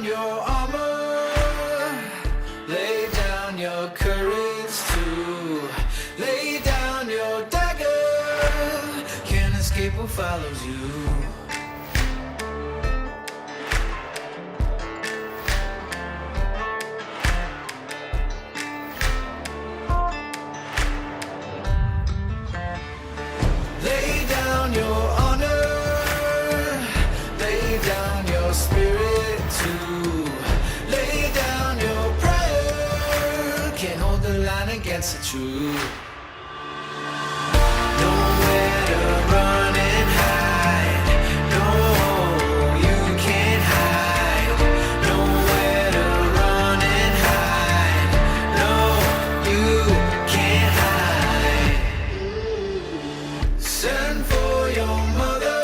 your armor, lay down your courage too, lay down your dagger, can't escape what follows you. Lay down your honor, lay down your spirit too, lay down your pride, can't hold the line against the truth. Nowhere to run and hide, no, you can't hide. Nowhere to run and hide, no, you can't hide. Send for your mother,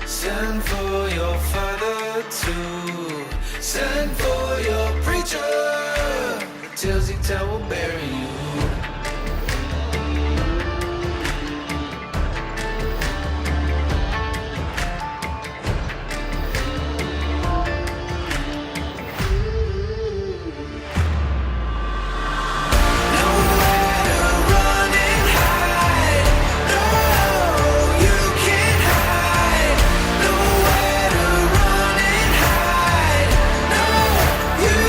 send for your father too, send for your preacher, the tales he tell will bury you. Nowhere to run and hide, no, you can't hide. Nowhere to run and hide, no, you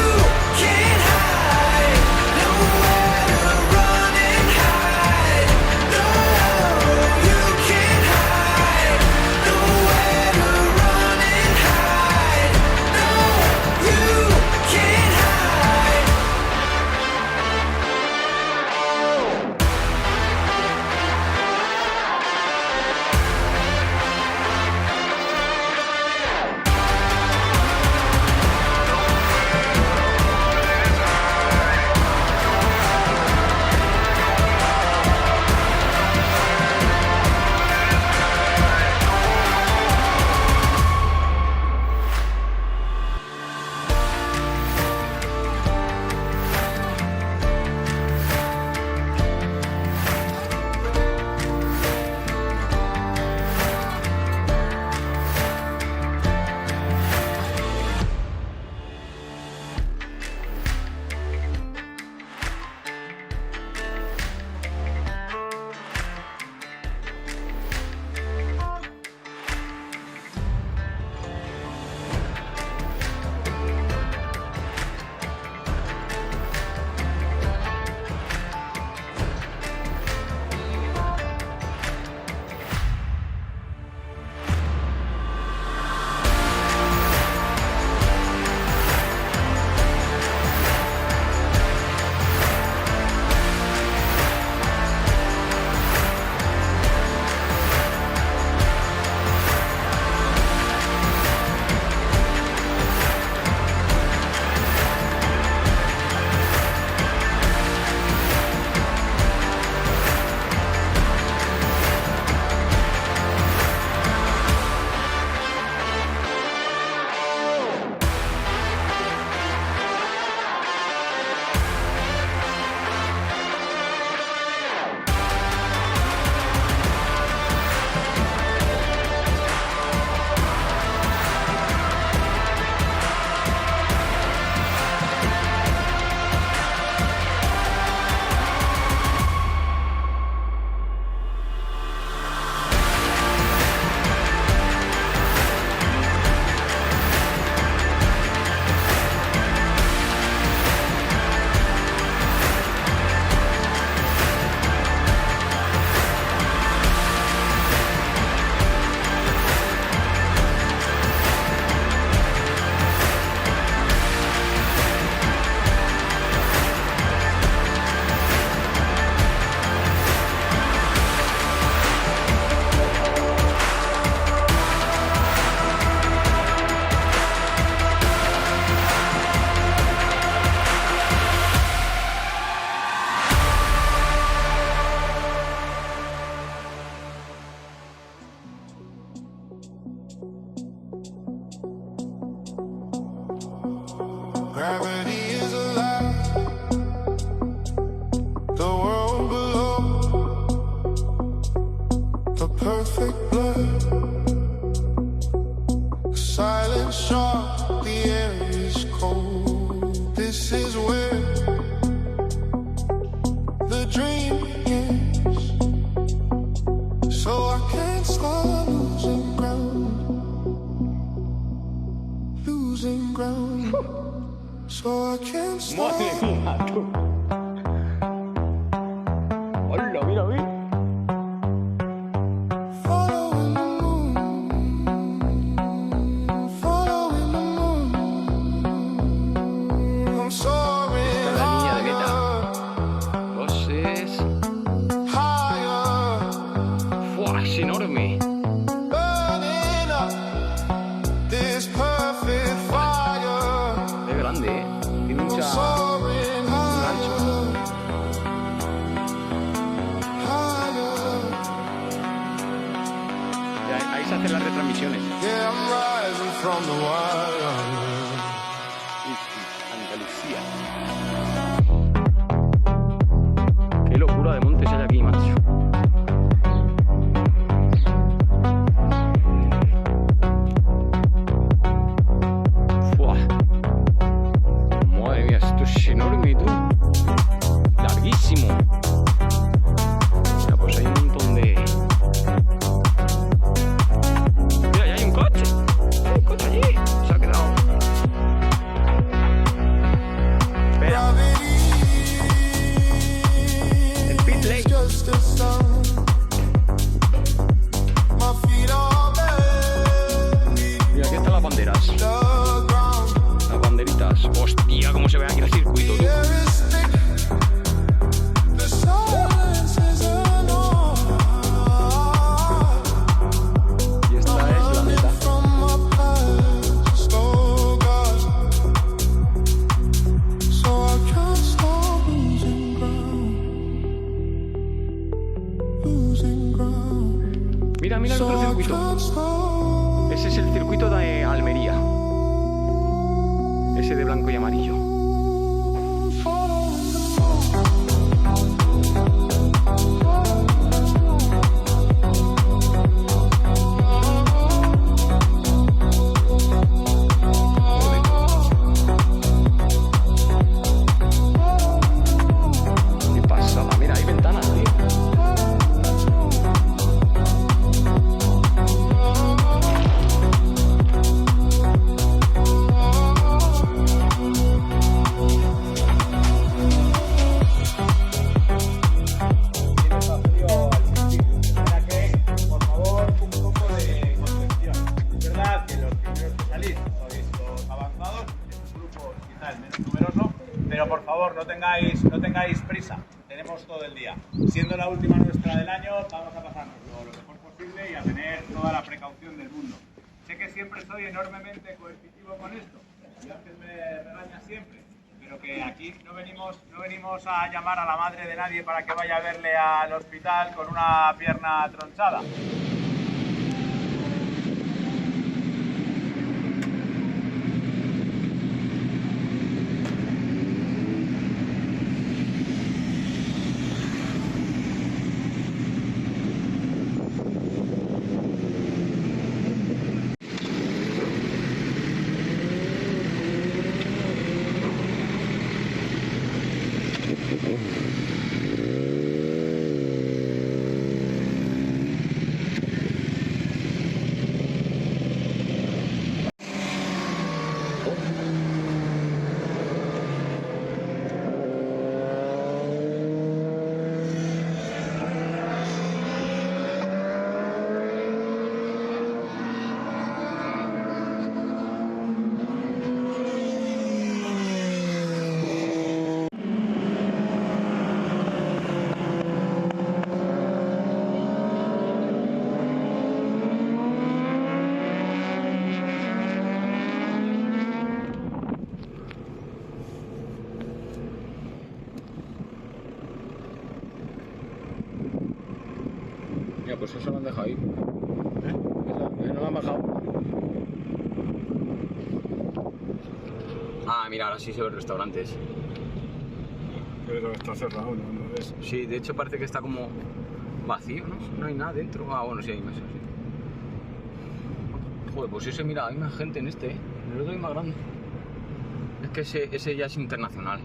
can't hide. Nowhere to run and hide, no, you can't hide. Nowhere to run and hide, no, you can't hide. Gravity is alive. The world below. The perfect blur. Silent shot. The losing ground. So I can't stop. Madre mía, tú. Hola, mira, mira. Following the moon, following the moon. I'm soaring La niña de Beta. higher, Voces. higher, ¡Fua! Es enorme. burning up this perfect fire. Es grande, ¿eh? Tiene mucha. Soaring Ancho. higher. Ahí se hacen las retransmisiones. Yeah, I'm rising from the wire. Andalucía. Qué locura de montes hay aquí, macho. Fua. Madre mía, esto es enorme, tú. Larguísimo. Mira, pues hay un montón de. Mira, ya hay un coche. Hay un coche allí. Se ha quedado. Espera. El pit lane. Just a sound. My feet are bending Mira, aquí están las banderas. the ground. Las banderitas. Hostia, cómo se ve aquí el circuito, tú. Air is thick. The silence is enormous. Y esta es la meta. From my past, oh God. So I can't stop losing ground. Losing ground. Mira, mira el So otro I circuito. can't stop. Ese es el circuito de Almería. Ese de blanco y amarillo. Qué pasada. Mira, hay ventanas, tío. Para que, por favor, un poco de contención. Es verdad que los primeros que salís sois los avanzados, es un grupo quizá el menos numeroso, pero por favor no tengáis prisa. Tenemos todo el día. Siendo la última nuestra del año, vamos a pasárnoslo lo mejor posible y a tener toda la precaución del mundo. Sé que siempre soy enormemente coercitivo con esto, y Ángel me regaña siempre, pero que aquí no venimos a llamar a la madre de nadie para que vaya a verle al hospital con una pierna tronchada. Mira, pues eso lo han dejado ahí. No lo han bajado. Ah, mira, ahora sí se ven restaurantes. Pero está cerrado, ¿no ves? Sí, de hecho parece que está como vacío, ¿no? No hay nada dentro. Ah, bueno, sí hay mesas, sí. Joder, pues ese, mira, hay más gente en este, ¿eh? En el otro hay más grande. Es que ese ya es internacional.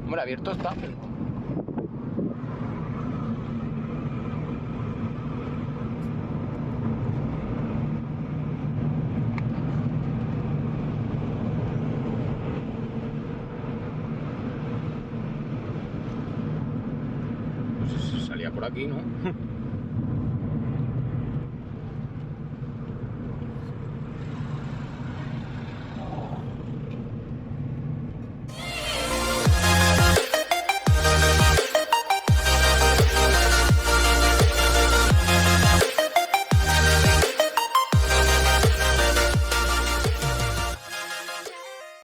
Hombre, abierto está, pero... aquí, ¿no?